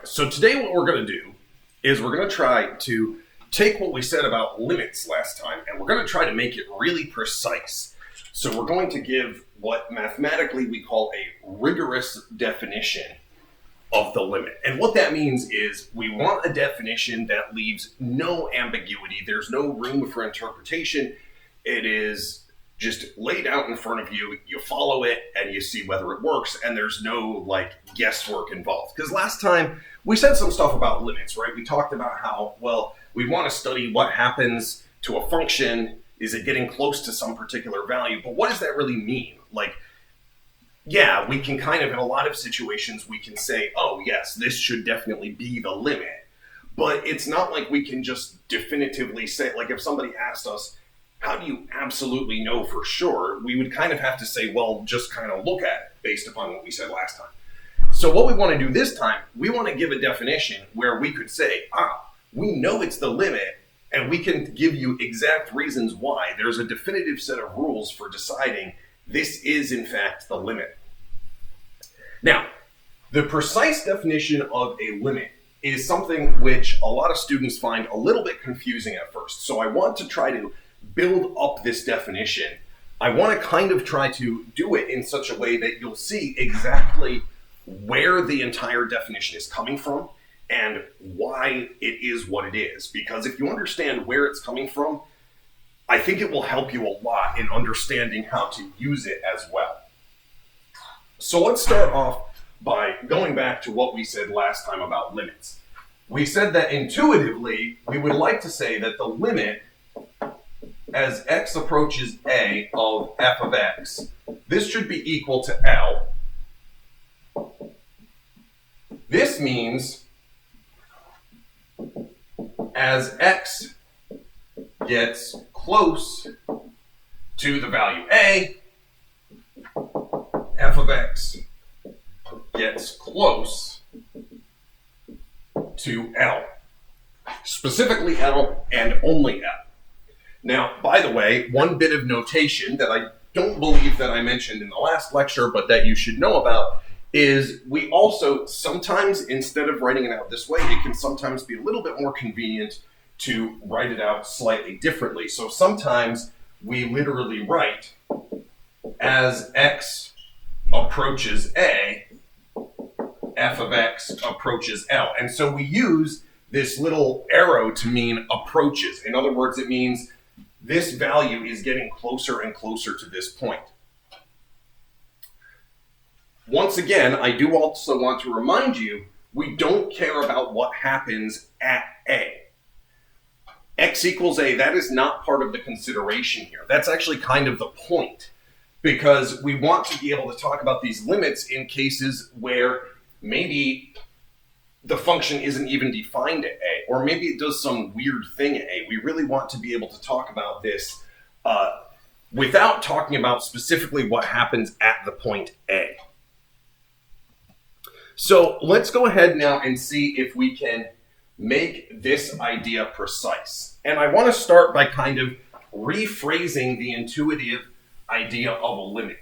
So today what we're going to do is we're going to try to take what we said about limits last time and we're going to try to make it really precise. So we're going to give what mathematically we call a rigorous definition of the limit. And what that means is we want a definition that leaves no ambiguity. There's no room for interpretation. It is just laid out in front of you. You follow it and you see whether it works, and there's no guesswork involved. Because last time we said some stuff about limits, right? We talked about how, well, we want to study what happens to a function. Is it getting close to some particular value? But what does that really mean? Yeah, we can kind of, in a lot of situations, we can say, oh, yes, this should definitely be the limit. But it's not like we can just definitively say, if somebody asked us, how do you absolutely know for sure? We would kind of have to say, well, just kind of look at it based upon what we said last time. So what we want to do this time, we want to give a definition where we could say, we know it's the limit, and we can give you exact reasons why. There's a definitive set of rules for deciding this is, in fact, the limit. Now, the precise definition of a limit is something which a lot of students find a little bit confusing at first. So I want to try to build up this definition. I want to kind of try to do it in such a way that you'll see exactly where the entire definition is coming from and why it is what it is. Because if you understand where it's coming from, I think it will help you a lot in understanding how to use it as well. So let's start off by going back to what we said last time about limits. We said that intuitively, we would like to say that the limit as x approaches a of f of x, this should be equal to L. This means as x gets close to the value a, f of x gets close to L. Specifically L and only L. Now, by the way, one bit of notation that I don't believe that I mentioned in the last lecture, but that you should know about, is we also sometimes, instead of writing it out this way, it can sometimes be a little bit more convenient to write it out slightly differently. So sometimes we literally write as x approaches a, f of x approaches L. And so we use this little arrow to mean approaches. In other words, it means this value is getting closer and closer to this point. Once again, I do also want to remind you, we don't care about what happens at a. X equals a, that is not part of the consideration here. That's actually kind of the point, because we want to be able to talk about these limits in cases where maybe the function isn't even defined at a, or maybe it does some weird thing at a. We really want to be able to talk about this without talking about specifically what happens at the point a. So let's go ahead now and see if we can make this idea precise. And I want to start by kind of rephrasing the intuitive idea of a limit.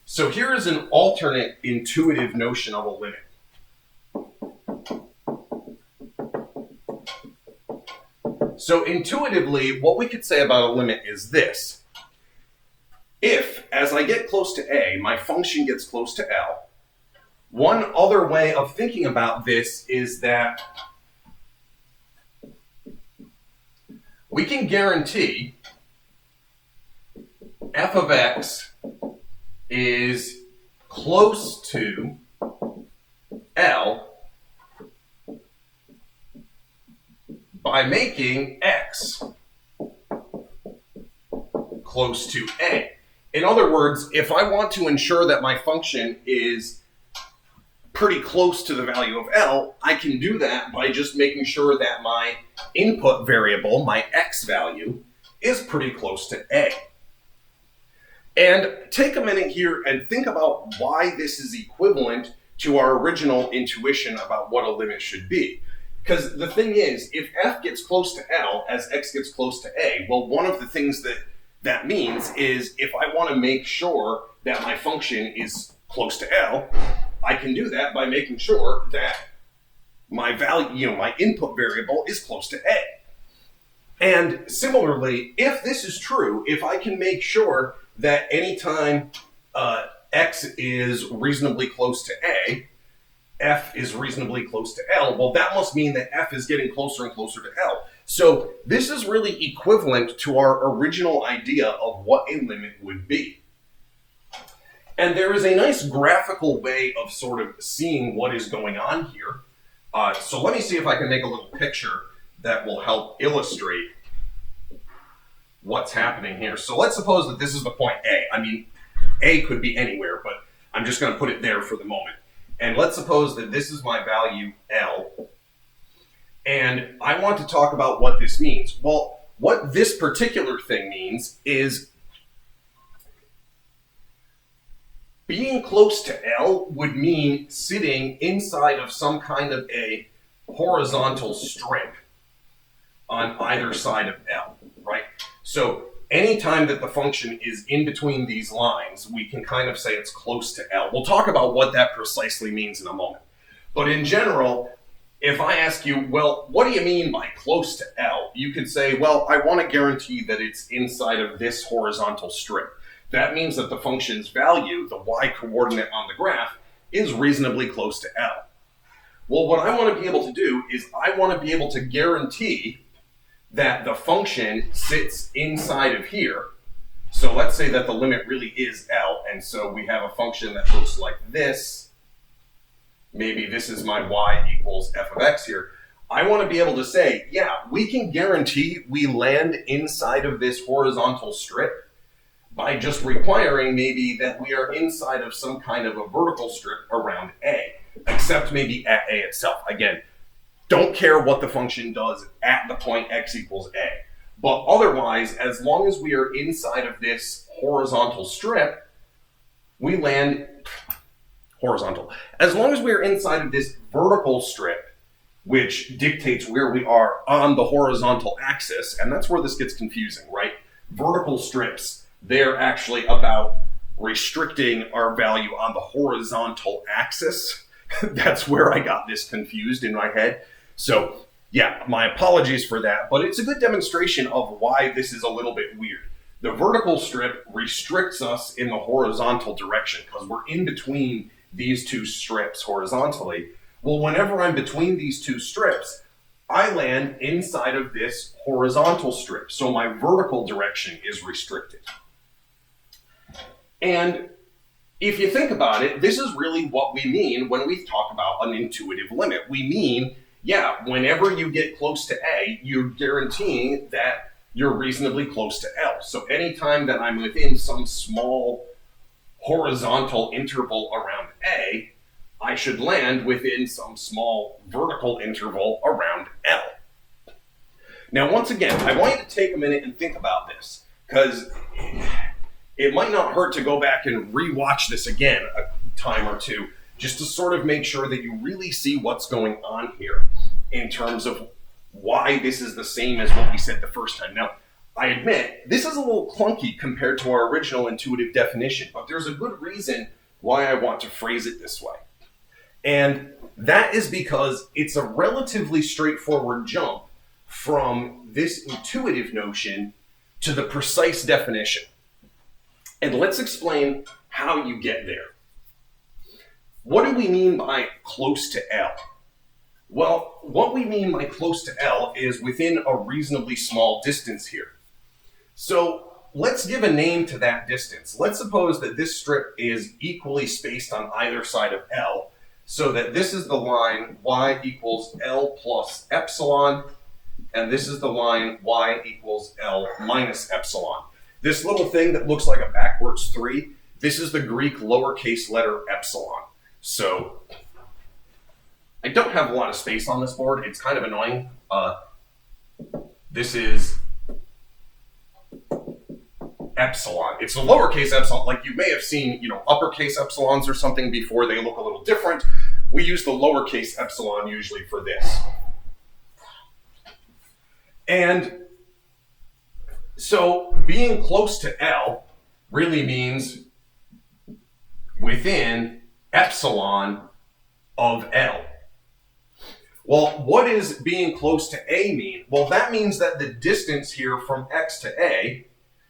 So here is an alternate intuitive notion of a limit. So intuitively, what we could say about a limit is this. If, as I get close to a, my function gets close to L, one other way of thinking about this is that we can guarantee f of x is close to L by making x close to a. In other words, if I want to ensure that my function is pretty close to the value of L, I can do that by just making sure that my input variable, my x value, is pretty close to a. And take a minute here and think about why this is equivalent to our original intuition about what a limit should be. Because the thing is, if f gets close to L as x gets close to a, well, one of the things that means is if I want to make sure that my function is close to L, I can do that by making sure that my value, my input variable is close to A. And similarly, if this is true, if I can make sure that anytime X is reasonably close to A, F is reasonably close to L, well, that must mean that F is getting closer and closer to L. So this is really equivalent to our original idea of what a limit would be. And there is a nice graphical way of sort of seeing what is going on here. So let me see if I can make a little picture that will help illustrate what's happening here. So let's suppose that this is the point A. I mean, A could be anywhere, but I'm just going to put it there for the moment. And let's suppose that this is my value L. And I want to talk about what this means. Well, what this particular thing means is being close to L would mean sitting inside of some kind of a horizontal strip on either side of L, right? So anytime that the function is in between these lines, we can kind of say it's close to L. We'll talk about what that precisely means in a moment. But in general, if I ask you, well, what do you mean by close to L? You could say, well, I want to guarantee that it's inside of this horizontal strip. That means that the function's value, the y coordinate on the graph, is reasonably close to L. Well, what I want to be able to do is I want to be able to guarantee that the function sits inside of here. So let's say that the limit really is L, and so we have a function that looks like this. Maybe this is my y equals f of x here. I want to be able to say, yeah, we can guarantee we land inside of this horizontal strip by just requiring maybe that we are inside of some kind of a vertical strip around A, except maybe at A itself. Again, don't care what the function does at the point x equals A. But otherwise, as long as we are inside of this horizontal strip, we land horizontal. As long as we are inside of this vertical strip, which dictates where we are on the horizontal axis, and that's where this gets confusing, right? Vertical strips, they're actually about restricting our value on the horizontal axis. That's where I got this confused in my head. So yeah, my apologies for that, but it's a good demonstration of why this is a little bit weird. The vertical strip restricts us in the horizontal direction because we're in between these two strips horizontally. Well, whenever I'm between these two strips, I land inside of this horizontal strip. So my vertical direction is restricted. And if you think about it, this is really what we mean when we talk about an intuitive limit. We mean, yeah, whenever you get close to A, you're guaranteeing that you're reasonably close to L. So anytime that I'm within some small horizontal interval around A, I should land within some small vertical interval around L. Now, once again, I want you to take a minute and think about this, because it might not hurt to go back and rewatch this again a time or two, just to sort of make sure that you really see what's going on here in terms of why this is the same as what we said the first time. Now, I admit, this is a little clunky compared to our original intuitive definition, but there's a good reason why I want to phrase it this way. And that is because it's a relatively straightforward jump from this intuitive notion to the precise definition. And let's explain how you get there. What do we mean by close to L? Well, what we mean by close to L is within a reasonably small distance here. So let's give a name to that distance. Let's suppose that this strip is equally spaced on either side of L, so that this is the line y equals L plus epsilon, and this is the line y equals L minus epsilon. This little thing that looks like a backwards 3, this is the Greek lowercase letter epsilon. So I don't have a lot of space on this board. It's kind of annoying. This is epsilon. It's a lowercase epsilon. Like you may have seen, uppercase epsilons or something before. They look a little different. We use the lowercase epsilon usually for this. And so being close to L really means within epsilon of L. Well, what does being close to A mean? Well, that means that the distance here from X to A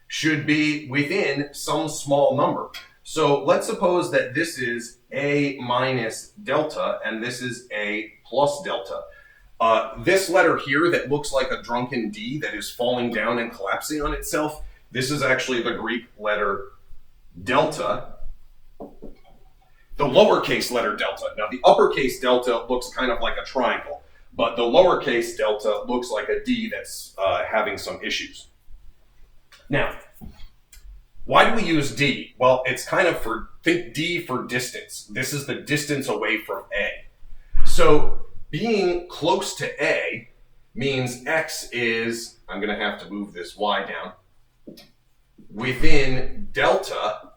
should be within some small number. So let's suppose that this is A minus delta and this is A plus delta. This letter here that looks like a drunken D that is falling down and collapsing on itself, this is actually the Greek letter delta. The lowercase letter delta. Now the uppercase delta looks kind of like a triangle, but the lowercase delta looks like a D that's having some issues. Now, why do we use D? Well, it's kind of think D for distance. This is the distance away from A. So being close to A means X is, I'm going to have to move this Y down, within delta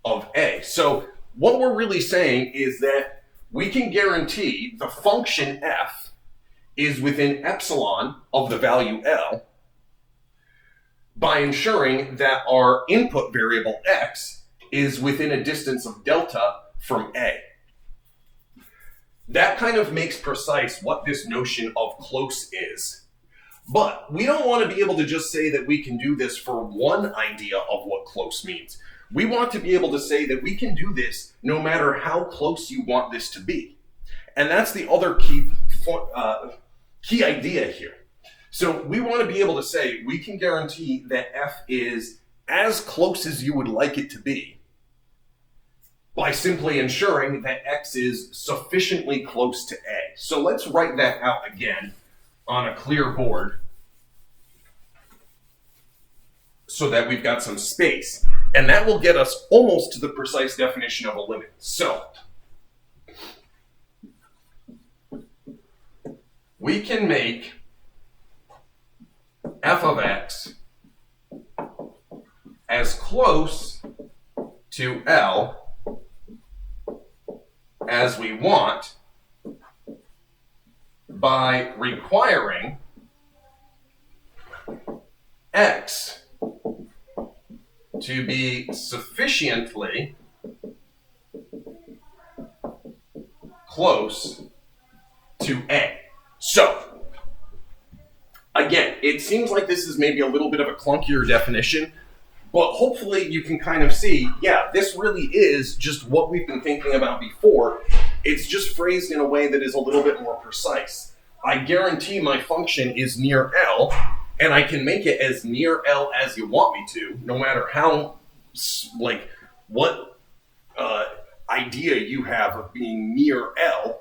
of A. So what we're really saying is that we can guarantee the function f is within epsilon of the value L by ensuring that our input variable x is within a distance of delta from A. That kind of makes precise what this notion of close is. But we don't want to be able to just say that we can do this for one idea of what close means. We want to be able to say that we can do this no matter how close you want this to be. And that's the other key idea here. So we want to be able to say we can guarantee that f is as close as you would like it to be by simply ensuring that x is sufficiently close to A. So let's write that out again on a clear board so that we've got some space. And that will get us almost to the precise definition of a limit. So we can make f of x as close to L as we want by requiring x to be sufficiently close to A. So, again, it seems like this is maybe a little bit of a clunkier definition, but hopefully you can kind of see, yeah, this really is just what we've been thinking about before. It's just phrased in a way that is a little bit more precise. I guarantee my function is near L, and I can make it as near L as you want me to, no matter how, what idea you have of being near L,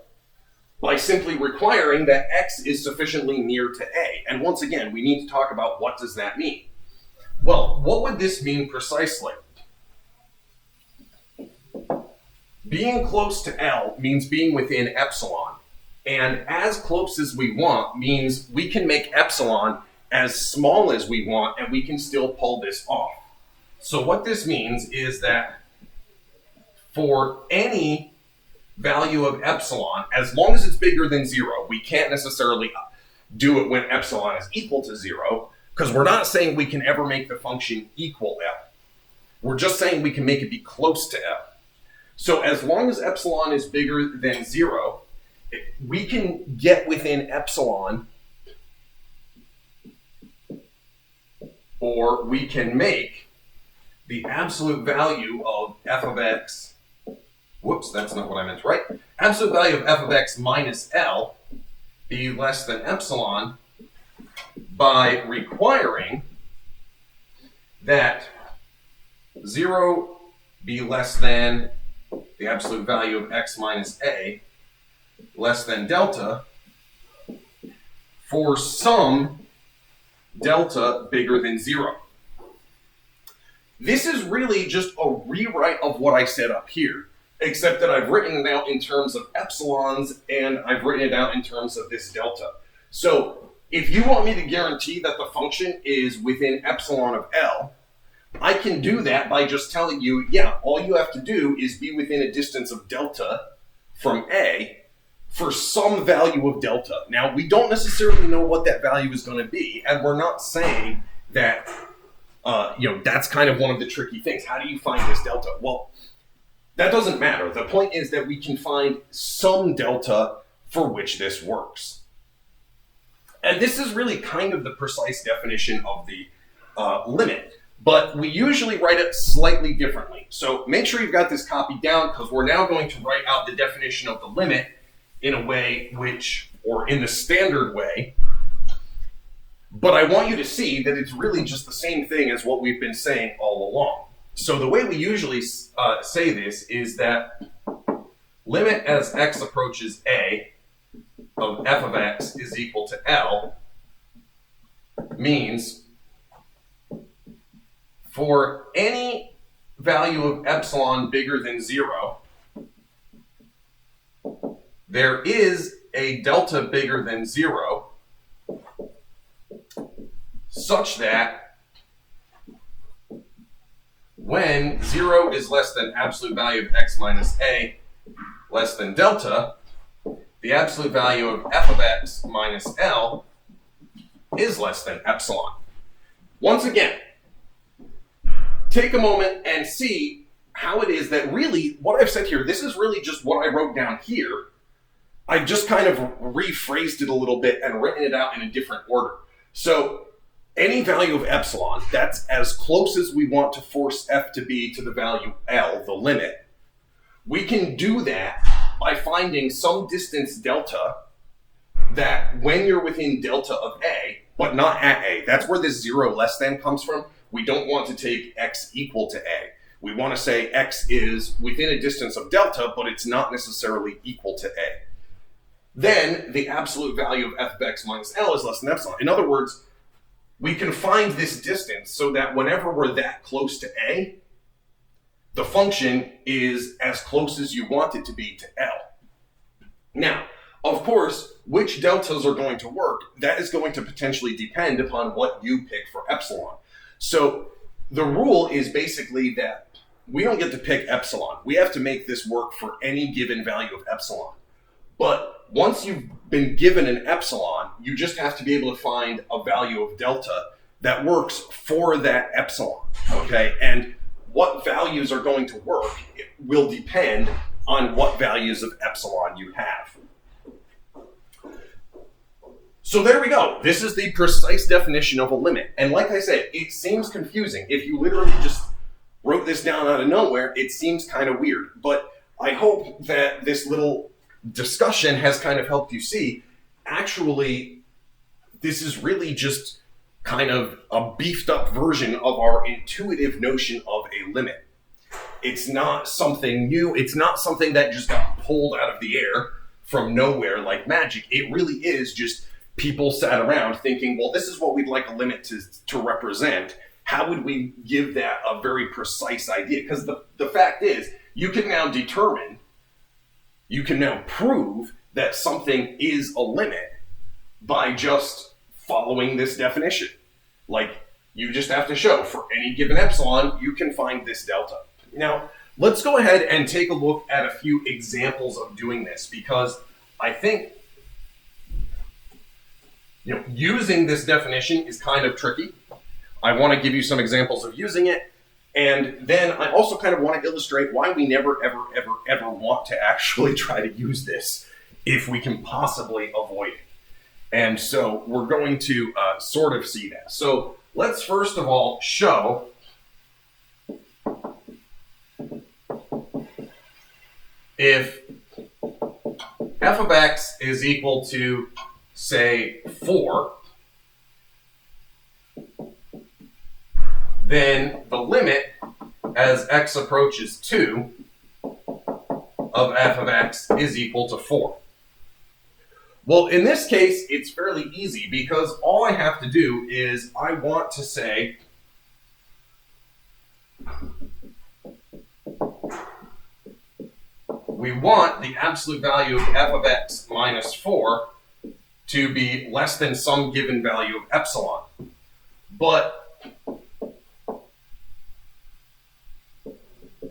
by simply requiring that x is sufficiently near to A. And once again, we need to talk about what does that mean. Well, what would this mean precisely? Being close to L means being within epsilon. And as close as we want means we can make epsilon as small as we want, and we can still pull this off. So what this means is that for any value of epsilon, as long as it's bigger than 0, we can't necessarily do it when epsilon is equal to 0, because we're not saying we can ever make the function equal L. We're just saying we can make it be close to L. So as long as epsilon is bigger than 0, we can get within epsilon, or we can make the absolute value of f of x, whoops, that's not what I meant, right? Absolute value of f of x minus L be less than epsilon by requiring that 0 be less than the absolute value of x minus A less than delta for some delta bigger than 0. This is really just a rewrite of what I said up here, except that I've written it out in terms of epsilons and I've written it out in terms of this delta. So if you want me to guarantee that the function is within epsilon of L, I can do that by just telling you, yeah, all you have to do is be within a distance of delta from A for some value of delta. Now, we don't necessarily know what that value is going to be, and we're not saying that, that's kind of one of the tricky things. How do you find this delta? Well, That doesn't matter. The point is that we can find some delta for which this works. And this is really kind of the precise definition of the limit, but we usually write it slightly differently. So make sure you've got this copied down, because we're now going to write out the definition of the limit in a way or in the standard way. But I want you to see that it's really just the same thing as what we've been saying all along. So the way we usually say this is that limit as x approaches a of f of x is equal to L means for any value of epsilon bigger than 0, there is a delta bigger than 0 such that when 0 is less than absolute value of x minus a less than delta, the absolute value of f of x minus L is less than epsilon. Once again, take a moment and see how it is that really, what I've said here, this is really just what I wrote down here. I've just kind of rephrased it a little bit and written it out in a different order. So any value of epsilon, that's as close as we want to force f to be to the value L, the limit. We can do that by finding some distance delta that when you're within delta of a, but not at a, that's where this 0 less than comes from. We don't want to take x equal to a. We want to say x is within a distance of delta, but it's not necessarily equal to a. Then the absolute value of f of x minus L is less than epsilon. In other words, we can find this distance so that whenever we're that close to a, the function is as close as you want it to be to L. Now, of course, which deltas are going to work, that is going to potentially depend upon what you pick for epsilon. So the rule is basically that we don't get to pick epsilon. We have to make this work for any given value of epsilon. But once you've been given an epsilon, you just have to be able to find a value of delta that works for that epsilon, okay? And what values are going to work will depend on what values of epsilon you have. So there we go. This is the precise definition of a limit. And like I said, it seems confusing. If you literally just wrote this down out of nowhere, it seems kind of weird. But I hope that this little discussion has kind of helped you see, actually, this is really just kind of a beefed up version of our intuitive notion of a limit. It's not something new. It's not something that just got pulled out of the air from nowhere like magic. It really is just people sat around thinking, well, this is what we'd like a limit to represent. How would we give that a very precise idea? Because the fact is, you can now prove that something is a limit by just following this definition. Like, you just have to show for any given epsilon, you can find this delta. Now, let's go ahead and take a look at a few examples of doing this, because I think using this definition is kind of tricky. I want to give you some examples of using it, and then I also kind of want to illustrate why we never, ever, ever, ever want to actually try to use this if we can possibly avoid it. And so we're going to sort of see that. So let's first of all show if f of x is equal to, say, 4, then the limit as x approaches 2 of f of x is equal to 4. Well, in this case, it's fairly easy because all I have to do is I want to say we want the absolute value of f of x minus 4 to be less than some given value of epsilon. But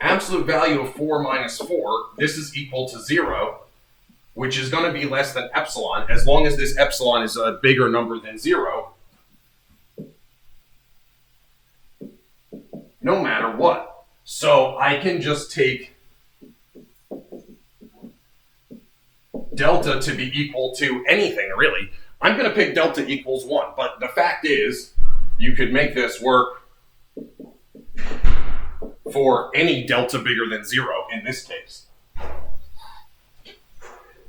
absolute value of 4 minus 4, this is equal to 0, which is going to be less than epsilon, as long as this epsilon is a bigger number than 0, no matter what. So I can just take delta to be equal to anything, really. I'm going to pick delta equals 1, but the fact is, you could make this work for any delta bigger than 0 in this case.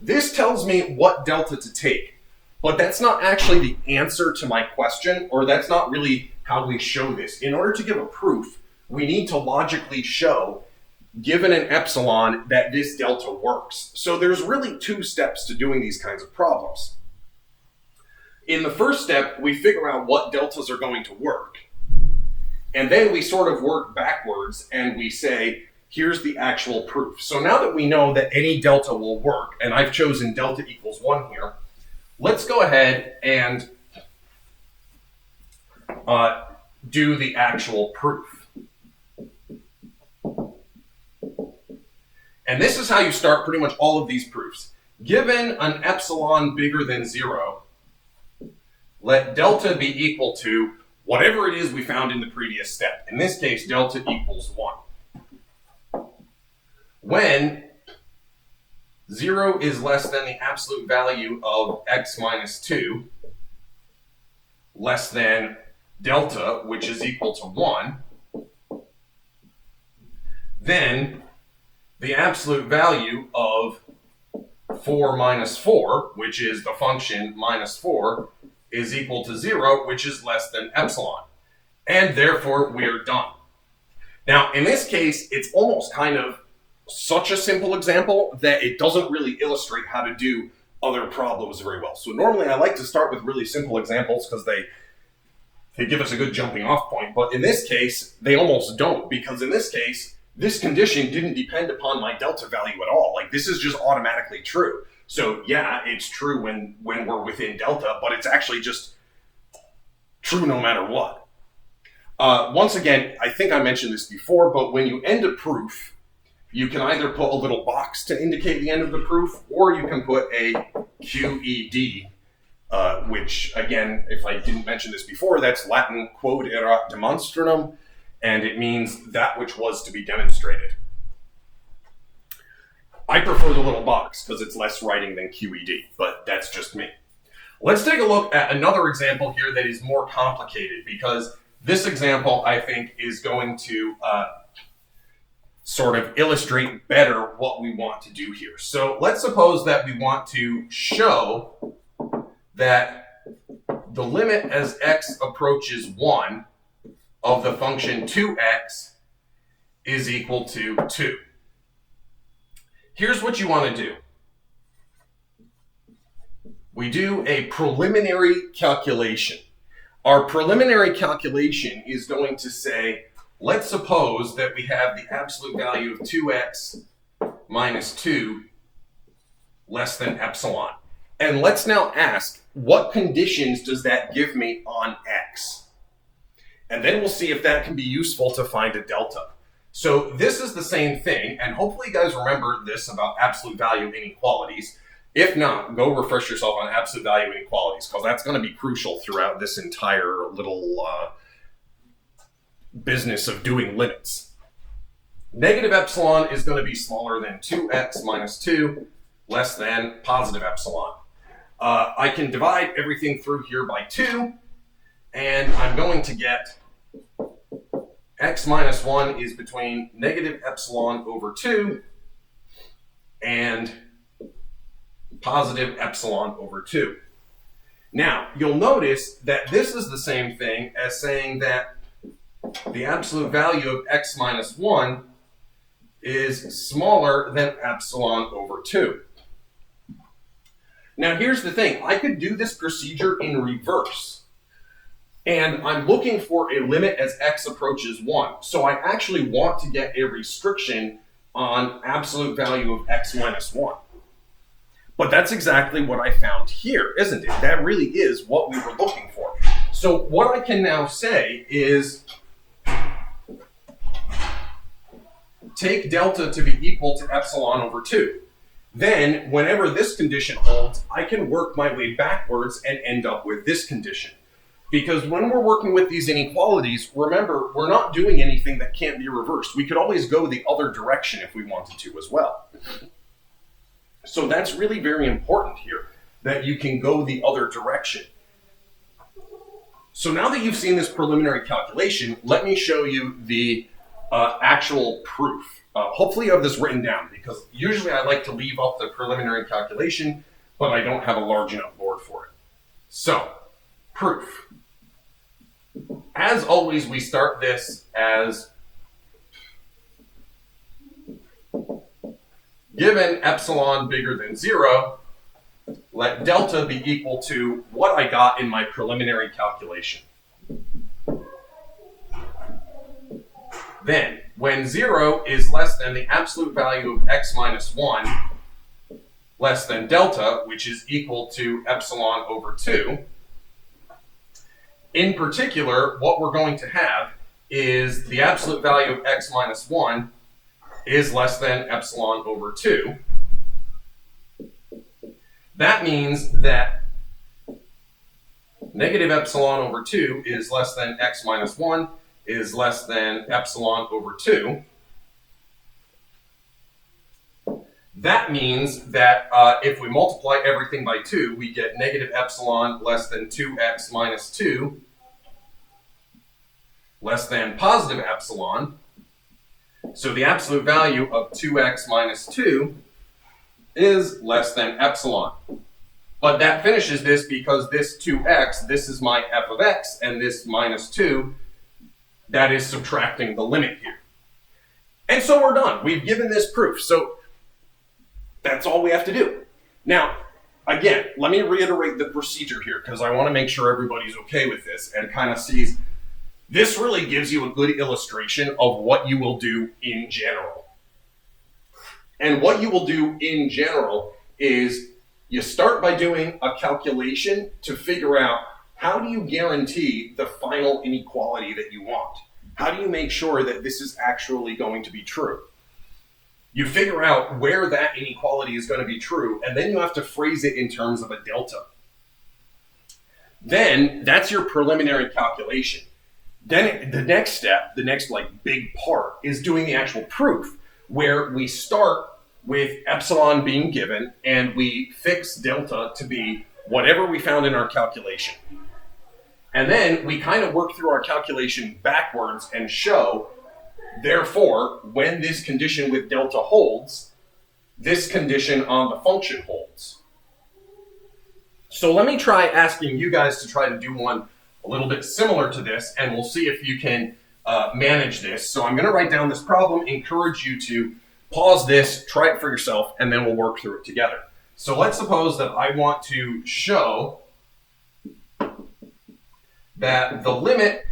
This tells me what delta to take, but that's not actually the answer to my question, or that's not really how we show this. In order to give a proof, we need to logically show, given an epsilon, that this delta works. So there's really 2 steps to doing these kinds of problems. In the first step, we figure out what deltas are going to work. And then we sort of work backwards and we say, here's the actual proof. So now that we know that any delta will work, and I've chosen delta equals 1 here, let's go ahead and do the actual proof. And this is how you start pretty much all of these proofs. Given an epsilon bigger than 0, let delta be equal to whatever it is we found in the previous step. In this case, delta equals 1. When 0 is less than the absolute value of x minus 2, less than delta, which is equal to 1, then the absolute value of 4 minus 4, which is the function minus 4, is equal to 0, which is less than epsilon. And therefore, we're done. Now, in this case, it's almost kind of such a simple example that it doesn't really illustrate how to do other problems very well. So normally I like to start with really simple examples because they give us a good jumping off point. But in this case, they almost don't, because in this case, this condition didn't depend upon my delta value at all. Like, this is just automatically true. So yeah, it's true when we're within delta, but it's actually just true no matter what. Once again, I think I mentioned this before, but when you end a proof, you can either put a little box to indicate the end of the proof, or you can put a QED, which, again, if I didn't mention this before, that's Latin quod erat demonstranum, and it means that which was to be demonstrated. I prefer the little box because it's less writing than QED, but that's just me. Let's take a look at another example here that is more complicated, because this example, I think, is going to sort of illustrate better what we want to do here. So let's suppose that we want to show that the limit as x approaches 1 of the function 2x is equal to 2. Here's what you want to do. We do a preliminary calculation. Our preliminary calculation is going to say, let's suppose that we have the absolute value of 2x minus 2 less than epsilon. And let's now ask, what conditions does that give me on x? And then we'll see if that can be useful to find a delta. So this is the same thing, and hopefully you guys remember this about absolute value inequalities. If not, go refresh yourself on absolute value inequalities, because that's going to be crucial throughout this entire little business of doing limits. Negative epsilon is going to be smaller than 2x minus 2, less than positive epsilon. I can divide everything through here by 2, and I'm going to get x minus 1 is between negative epsilon over 2 and positive epsilon over 2. Now, you'll notice that this is the same thing as saying that the absolute value of x minus 1 is smaller than epsilon over 2. Now, here's the thing. I could do this procedure in reverse. And I'm looking for a limit as x approaches 1. So I actually want to get a restriction on absolute value of x minus 1. But that's exactly what I found here, isn't it? That really is what we were looking for. So what I can now say is take delta to be equal to epsilon over 2. Then, whenever this condition holds, I can work my way backwards and end up with this condition. Because when we're working with these inequalities, remember, we're not doing anything that can't be reversed. We could always go the other direction if we wanted to as well. So that's really very important here, that you can go the other direction. So now that you've seen this preliminary calculation, let me show you the actual proof. Hopefully you have this written down, because usually I like to leave up the preliminary calculation, but I don't have a large enough board for it. So, proof. As always, we start this as given epsilon bigger than 0, let delta be equal to what I got in my preliminary calculation. Then, when 0 is less than the absolute value of x minus 1, less than delta, which is equal to epsilon over 2, in particular, what we're going to have is the absolute value of x minus 1 is less than epsilon over 2. That means that negative epsilon over 2 is less than x minus 1 is less than epsilon over 2. That means that if we multiply everything by 2, we get negative epsilon less than 2x minus 2 less than positive epsilon. So the absolute value of 2x minus 2 is less than epsilon. But that finishes this, because this 2x, this is my f of x, and this minus 2, that is subtracting the limit here. And so we're done. We've given this proof. So that's all we have to do. Now, again, let me reiterate the procedure here, because I want to make sure everybody's okay with this and kind of sees. This really gives you a good illustration of what you will do in general. And what you will do in general is you start by doing a calculation to figure out, how do you guarantee the final inequality that you want? How do you make sure that this is actually going to be true? You figure out where that inequality is going to be true, and then you have to phrase it in terms of a delta. Then that's your preliminary calculation. Then the next step, the next big part, is doing the actual proof, where we start with epsilon being given and we fix delta to be whatever we found in our calculation. And then we kind of work through our calculation backwards and show, therefore, when this condition with delta holds, this condition on the function holds. So let me try asking you guys to try to do one a little bit similar to this, and we'll see if you can manage this. So I'm going to write down this problem, encourage you to pause this, try it for yourself, and then we'll work through it together. So let's suppose that I want to show that the limit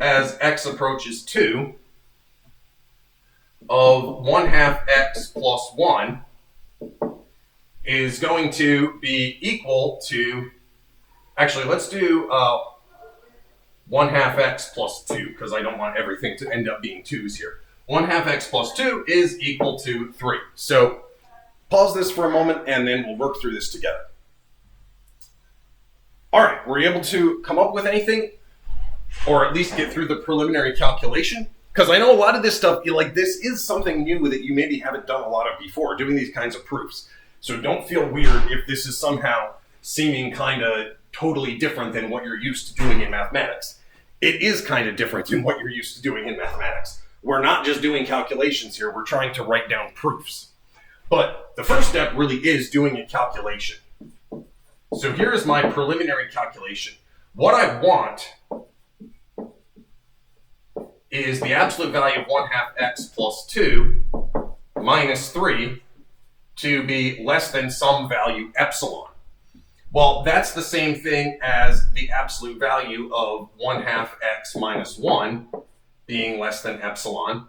as x approaches 2 of 1/2 x plus 1 is going to be equal to, actually let's do 1/2 x plus 2, because I don't want everything to end up being 2's here. 1/2 x plus 2 is equal to 3. So pause this for a moment and then we'll work through this together. All right, were you able to come up with anything? Or at least get through the preliminary calculation? Because I know a lot of this stuff, this is something new that you maybe haven't done a lot of before, doing these kinds of proofs. So don't feel weird if this is somehow seeming kind of totally different than what you're used to doing in mathematics. It is kind of different than what you're used to doing in mathematics. We're not just doing calculations here, we're trying to write down proofs. But the first step really is doing a calculation. So here is my preliminary calculation. What I want is the absolute value of 1/2 x plus 2 minus 3 to be less than some value epsilon. Well, that's the same thing as the absolute value of 1/2 x minus 1 being less than epsilon,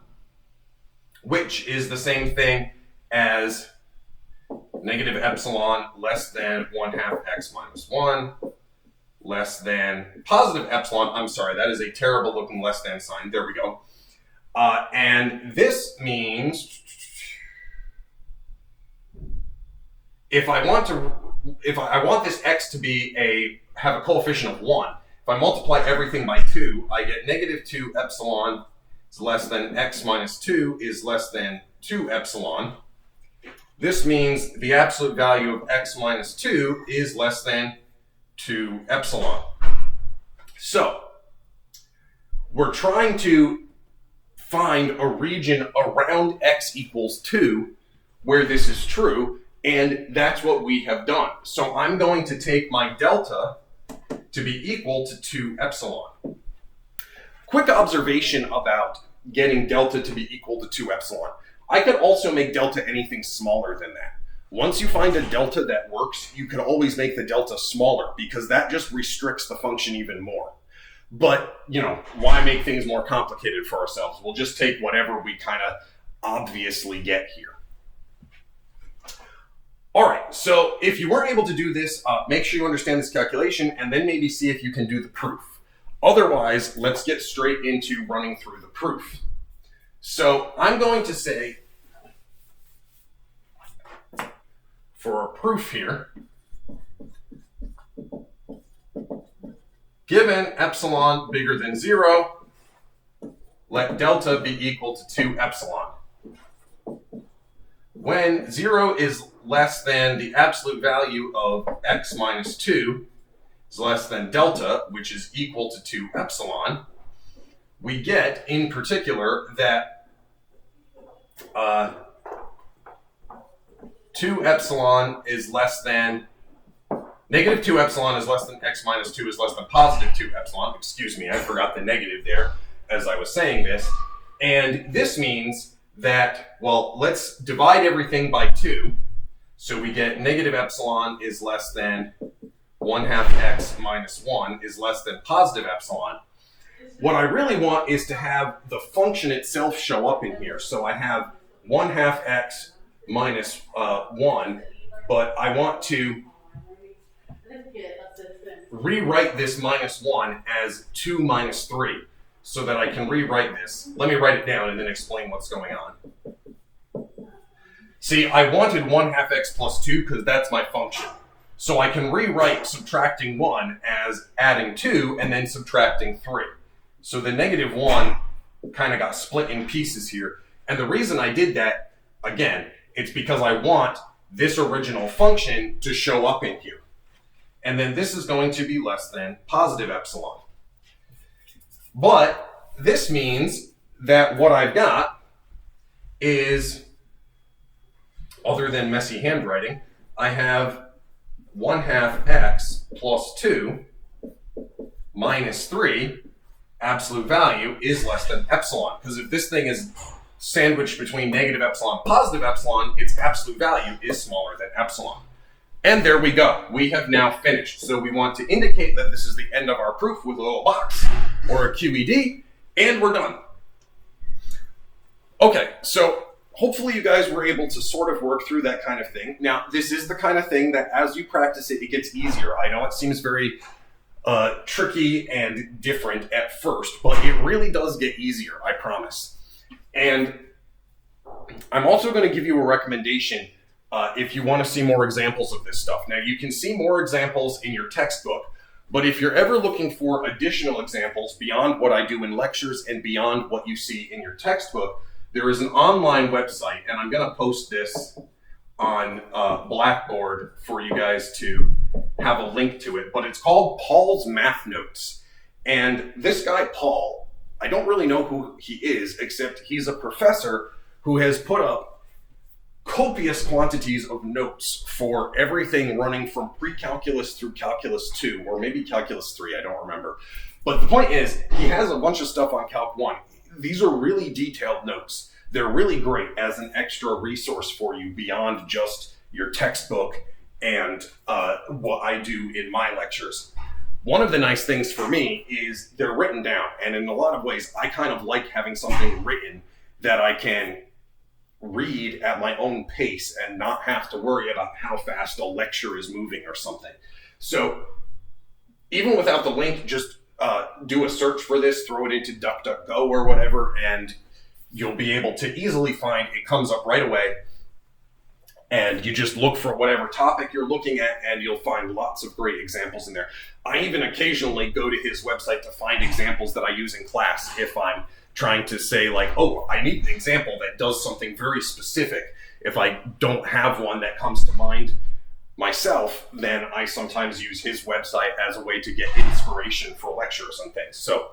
which is the same thing as negative epsilon less than 1/2 x minus 1 less than positive epsilon. I'm sorry, that is a terrible looking less than sign. There we go. And this means if I want this x to be have a coefficient of 1, if I multiply everything by 2, I get negative 2 epsilon is less than x minus 2 is less than 2 epsilon. This means the absolute value of x minus 2 is less than 2 epsilon. So, we're trying to find a region around x equals 2 where this is true, and that's what we have done. So I'm going to take my delta to be equal to 2 epsilon. Quick observation about getting delta to be equal to 2 epsilon. I could also make delta anything smaller than that. Once you find a delta that works, you can always make the delta smaller because that just restricts the function even more. But, why make things more complicated for ourselves? We'll just take whatever we kind of obviously get here. All right, so if you weren't able to do this, make sure you understand this calculation and then maybe see if you can do the proof. Otherwise, let's get straight into running through the proof. So I'm going to say, for a proof here, given epsilon bigger than 0, let delta be equal to 2 epsilon. When 0 is less than the absolute value of x minus 2 is less than delta, which is equal to 2 epsilon, we get, in particular, that 2 epsilon is less than, negative 2 epsilon is less than x minus 2 is less than positive 2 epsilon. Excuse me, I forgot the negative there as I was saying this. And this means that, well, let's divide everything by 2. So we get negative epsilon is less than 1/2 x minus 1 is less than positive epsilon. What I really want is to have the function itself show up in here. So I have 1/2 x minus 1, but I want to rewrite this minus 1 as 2 minus 3 so that I can rewrite this. Let me write it down and then explain what's going on. See, I wanted 1/2 x plus 2 because that's my function. So I can rewrite subtracting 1 as adding 2 and then subtracting 3. So the negative 1 kind of got split in pieces here. And the reason I did that, again, it's because I want this original function to show up in here. And then this is going to be less than positive epsilon. But this means that what I've got is, other than messy handwriting, I have 1/2 x plus 2 minus 3 absolute value is less than epsilon. Because if this thing is sandwiched between negative epsilon and positive epsilon, its absolute value is smaller than epsilon. And there we go. We have now finished. So we want to indicate that this is the end of our proof with a little box or a QED, and we're done. Okay, so hopefully you guys were able to sort of work through that kind of thing. Now, this is the kind of thing that as you practice it, it gets easier. I know it seems very tricky and different at first, but it really does get easier, I promise. And I'm also going to give you a recommendation if you want to see more examples of this stuff. Now, you can see more examples in your textbook, but if you're ever looking for additional examples beyond what I do in lectures and beyond what you see in your textbook, there is an online website, and I'm going to post this on Blackboard for you guys to have a link to it, but it's called Paul's Math Notes. And this guy, Paul, I don't really know who he is, except he's a professor who has put up copious quantities of notes for everything running from pre-calculus through calculus 2, or maybe calculus 3, I don't remember. But the point is, he has a bunch of stuff on Calc 1. These are really detailed notes. They're really great as an extra resource for you beyond just your textbook and what I do in my lectures. One of the nice things for me is they're written down, and in a lot of ways, I kind of like having something written that I can read at my own pace and not have to worry about how fast a lecture is moving or something. So even without the link, just do a search for this, throw it into DuckDuckGo or whatever, and you'll be able to easily find it. Comes up right away, and you just look for whatever topic you're looking at, and you'll find lots of great examples in there. I even occasionally go to his website to find examples that I use in class if I'm trying to say, like, oh, I need an example that does something very specific. If I don't have one that comes to mind myself, then I sometimes use his website as a way to get inspiration for lectures and things. So,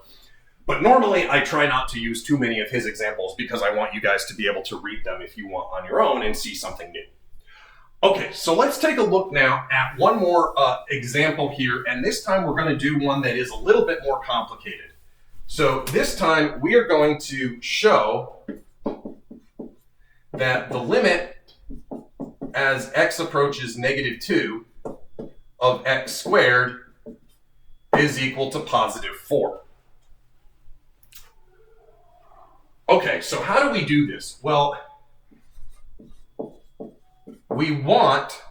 but normally I try not to use too many of his examples because I want you guys to be able to read them if you want on your own and see something new. Okay, so let's take a look now at one more example here, and this time we're going to do one that is a little bit more complicated. So this time we are going to show that the limit as x approaches -2 of x squared is equal to +4. Okay, so how do we do this? Well, we want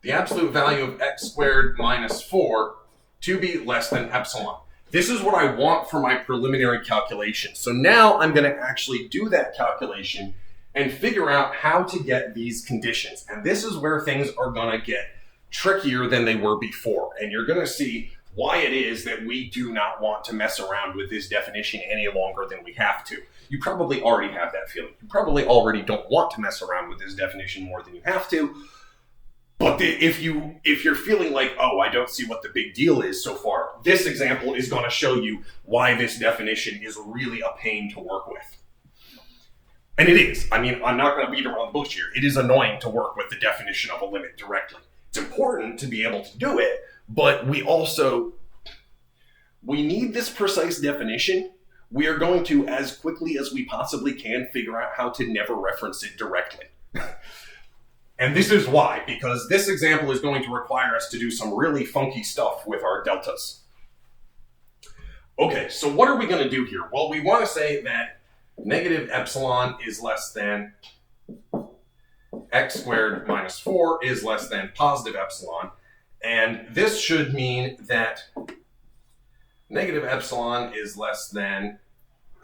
the absolute value of x squared minus 4 to be less than epsilon. This is what I want for my preliminary calculation. So now I'm going to actually do that calculation and figure out how to get these conditions. And this is where things are going to get trickier than they were before. And you're going to see why it is that we do not want to mess around with this definition any longer than we have to. You probably already have that feeling. You probably already don't want to mess around with this definition more than you have to. But if you're feeling like, oh, I don't see what the big deal is so far, this example is going to show you why this definition is really a pain to work with. And it is. I mean, I'm not going to beat around the bush here. It is annoying to work with the definition of a limit directly. It's important to be able to do it, but we need this precise definition. We are going to, as quickly as we possibly can, figure out how to never reference it directly. And this is why, because this example is going to require us to do some really funky stuff with our deltas. Okay, so what are we going to do here? Well, we want to say that negative epsilon is less than x squared minus 4 is less than positive epsilon. And this should mean that negative epsilon is less than,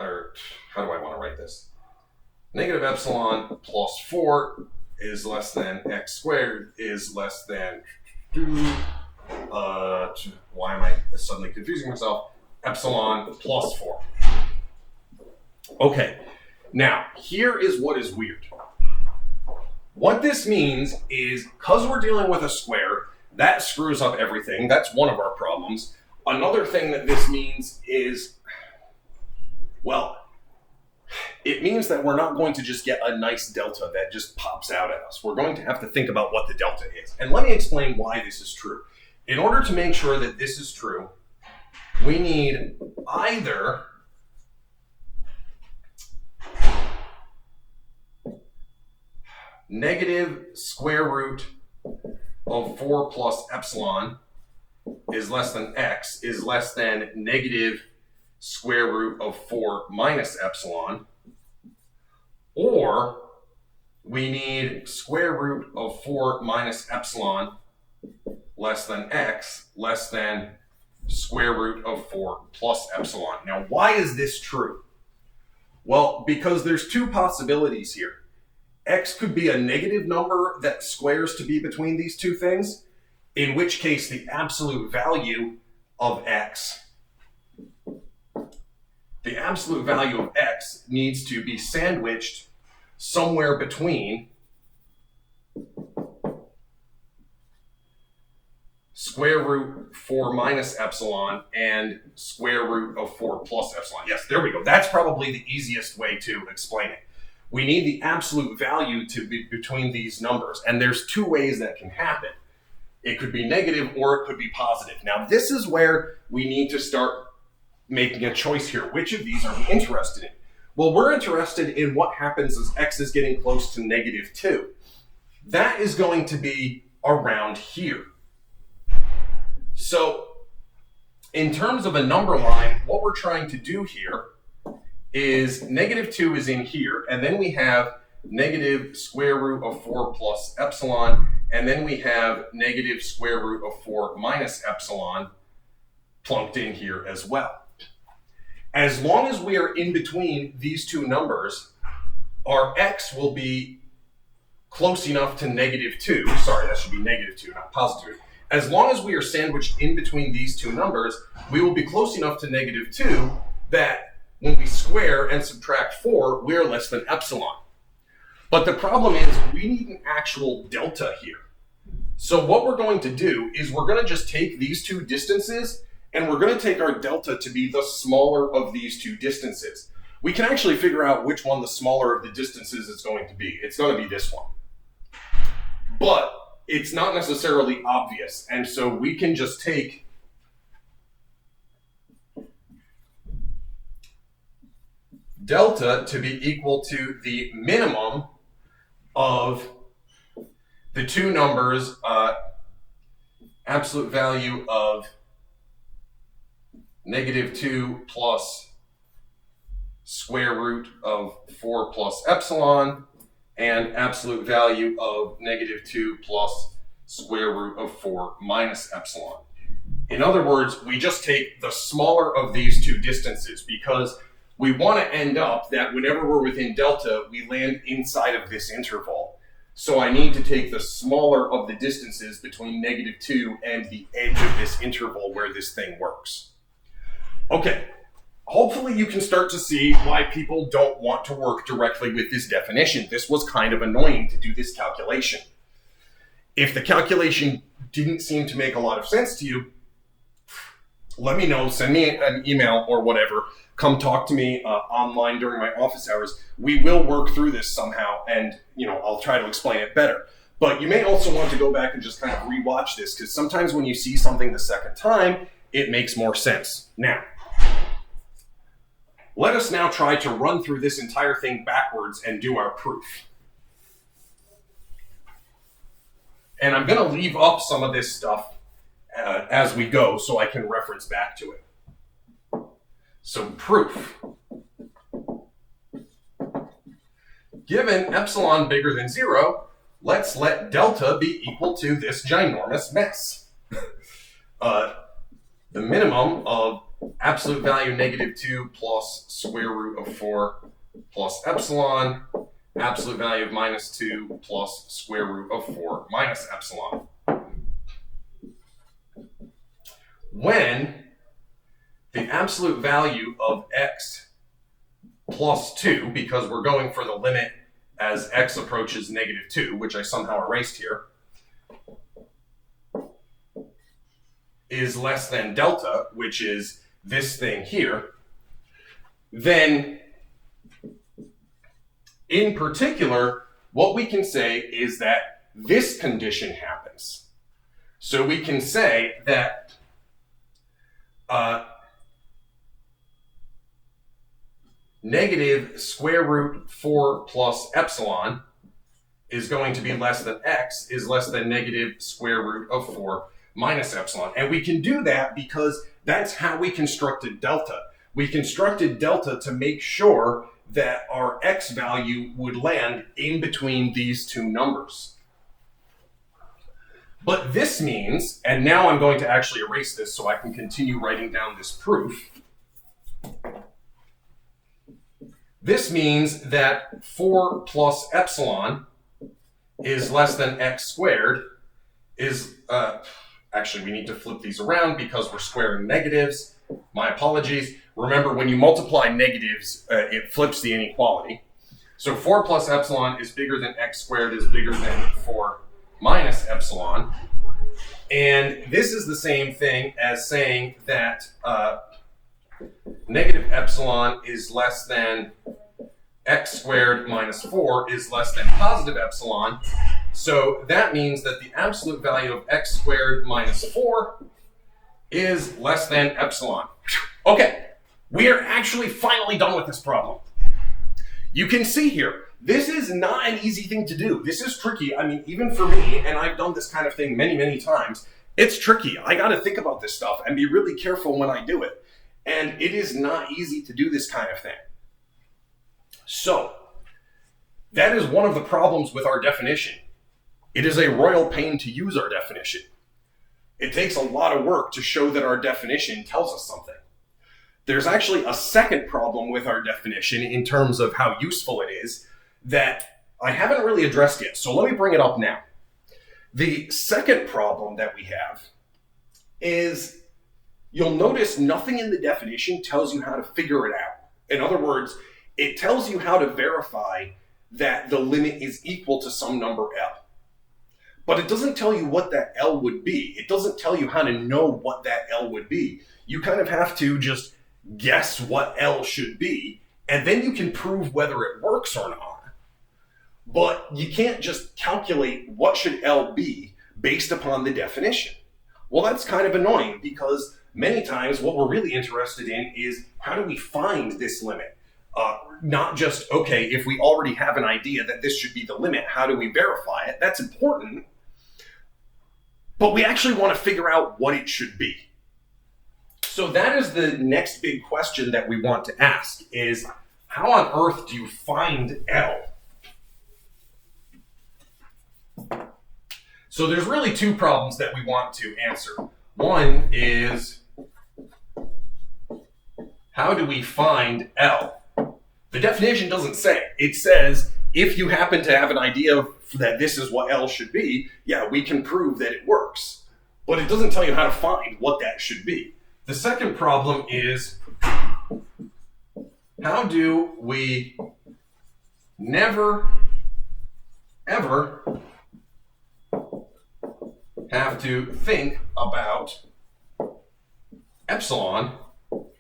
or how do I want to write this? Negative epsilon plus 4 is less than x squared is less than, why am I suddenly confusing myself? Epsilon plus 4. Okay, now here is what is weird. What this means is, because we're dealing with a square, that screws up everything. That's one of our problems. Another thing that this means is, well, it means that we're not going to just get a nice delta that just pops out at us. We're going to have to think about what the delta is. And let me explain why this is true. In order to make sure that this is true, we need either negative square root of 4 plus epsilon is less than x is less than negative square root of 4 minus epsilon, or we need square root of 4 minus epsilon less than x less than square root of 4 plus epsilon. Now, why is this true? Well, because there's two possibilities here. X could be a negative number that squares to be between these two things, in which case the absolute value of x needs to be sandwiched somewhere between square root 4 minus epsilon and square root of 4 plus epsilon. Yes, there we go. That's probably the easiest way to explain it. We need the absolute value to be between these numbers, and there's two ways that can happen. It could be negative or it could be positive. Now, this is where we need to start making a choice here. Which of these are we interested in? Well, we're interested in what happens as x is getting close to -2. That is going to be around here. So, in terms of a number line, what we're trying to do here is -2 is in here, and then we have negative square root of 4 plus epsilon, and then we have negative square root of 4 minus epsilon plunked in here as well. As long as we are in between these two numbers, our x will be close enough to -2. Sorry, that should be -2, not +2. As long as we are sandwiched in between these two numbers, we will be close enough to -2 that when we square and subtract 4, we're less than epsilon. But the problem is we need an actual delta here. So what we're going to do is we're going to just take these two distances and we're going to take our delta to be the smaller of these two distances. We can actually figure out which one the smaller of the distances is going to be. It's going to be this one. But it's not necessarily obvious. And so we can just take delta to be equal to the minimum of the two numbers, absolute value of -2 plus square root of 4 plus epsilon, and absolute value of -2 plus square root of 4 minus epsilon. In other words, we just take the smaller of these two distances because we want to end up that whenever we're within delta, we land inside of this interval. So I need to take the smaller of the distances between -2 and the edge of this interval where this thing works. Okay, hopefully you can start to see why people don't want to work directly with this definition. This was kind of annoying to do this calculation. If the calculation didn't seem to make a lot of sense to you, let me know, send me an email or whatever. Come talk to me online during my office hours. We will work through this somehow, and I'll try to explain it better. But you may also want to go back and just kind of rewatch this, because sometimes when you see something the second time, it makes more sense. Now, let us now try to run through this entire thing backwards and do our proof. And I'm going to leave up some of this stuff as we go so I can reference back to it. So proof. Given epsilon bigger than 0, let's let delta be equal to this ginormous mess. The minimum of absolute value -2 plus square root of 4 plus epsilon, absolute value of -2 plus square root of 4 minus epsilon. When the absolute value of x plus 2, because we're going for the limit as x approaches -2, which I somehow erased here, is less than delta, which is this thing here, then in particular, what we can say is that this condition happens. So we can say that negative square root 4 plus epsilon is going to be less than x is less than negative square root of 4 minus epsilon. And we can do that because that's how we constructed delta. We constructed delta to make sure that our x value would land in between these two numbers. But this means, and now I'm going to actually erase this so I can continue writing down this proof. This means that 4 plus epsilon is less than x squared is, actually we need to flip these around because we're squaring negatives. My apologies. Remember, when you multiply negatives, it flips the inequality. So 4 plus epsilon is bigger than x squared is bigger than 4 minus epsilon. And this is the same thing as saying that negative epsilon is less than x squared minus 4 is less than positive epsilon. So that means that the absolute value of x squared minus 4 is less than epsilon. Okay, we are actually finally done with this problem. You can see here, this is not an easy thing to do. This is tricky. I mean, even for me, and I've done this kind of thing many, many times, it's tricky. I got to think about this stuff and be really careful when I do it. And it is not easy to do this kind of thing. So, that is one of the problems with our definition. It is a royal pain to use our definition. It takes a lot of work to show that our definition tells us something. There's actually a second problem with our definition in terms of how useful it is that I haven't really addressed yet, so let me bring it up now. The second problem that we have is you'll notice nothing in the definition tells you how to figure it out. In other words, it tells you how to verify that the limit is equal to some number L. But it doesn't tell you what that L would be. It doesn't tell you how to know what that L would be. You kind of have to just guess what L should be, and then you can prove whether it works or not. But you can't just calculate what should L be based upon the definition. Well, that's kind of annoying because many times what we're really interested in is how do we find this limit? Not just, okay, if we already have an idea that this should be the limit, how do we verify it? That's important. But we actually want to figure out what it should be. So that is the next big question that we want to ask is, how on earth do you find L? So there's really two problems that we want to answer. One is, how do we find L? The definition doesn't say. It says, if you happen to have an idea that this is what L should be, yeah, we can prove that it works. But it doesn't tell you how to find what that should be. The second problem is, how do we never, ever have to think about epsilon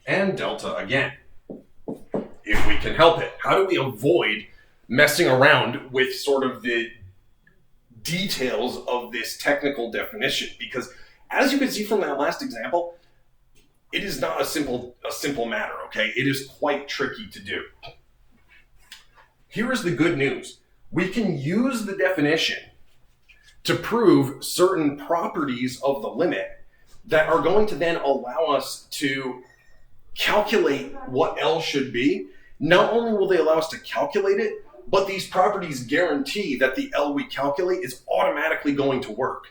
and delta again, if we can help it? How do we avoid messing around with sort of the details of this technical definition? Because as you can see from that last example, it is not a simple matter, okay? It is quite tricky to do. Here is the good news. We can use the definition to prove certain properties of the limit that are going to then allow us to calculate what L should be. Not only will they allow us to calculate it, but these properties guarantee that the L we calculate is automatically going to work.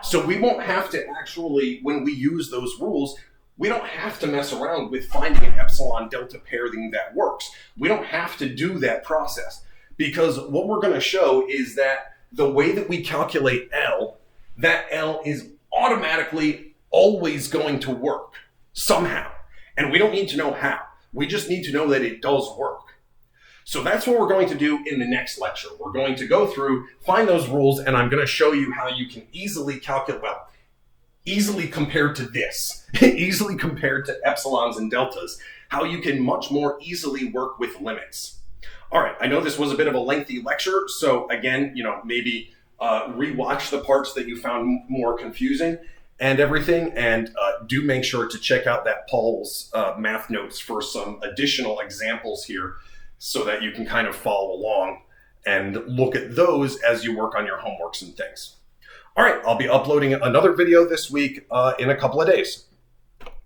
So we won't have to actually, when we use those rules, we don't have to mess around with finding an epsilon delta pairing that works. We don't have to do that process, because what we're going to show is that the way that we calculate L, that L is automatically always going to work somehow. And we don't need to know how. We just need to know that it does work. So that's what we're going to do in the next lecture. We're going to go through, find those rules, and I'm going to show you how you can easily calculate, well, easily compared to this, easily compared to epsilons and deltas, how you can much more easily work with limits. All right, I know this was a bit of a lengthy lecture, so again, maybe rewatch the parts that you found more confusing and everything, and do make sure to check out that Paul's math notes for some additional examples here so that you can kind of follow along and look at those as you work on your homeworks and things. All right, I'll be uploading another video this week in a couple of days.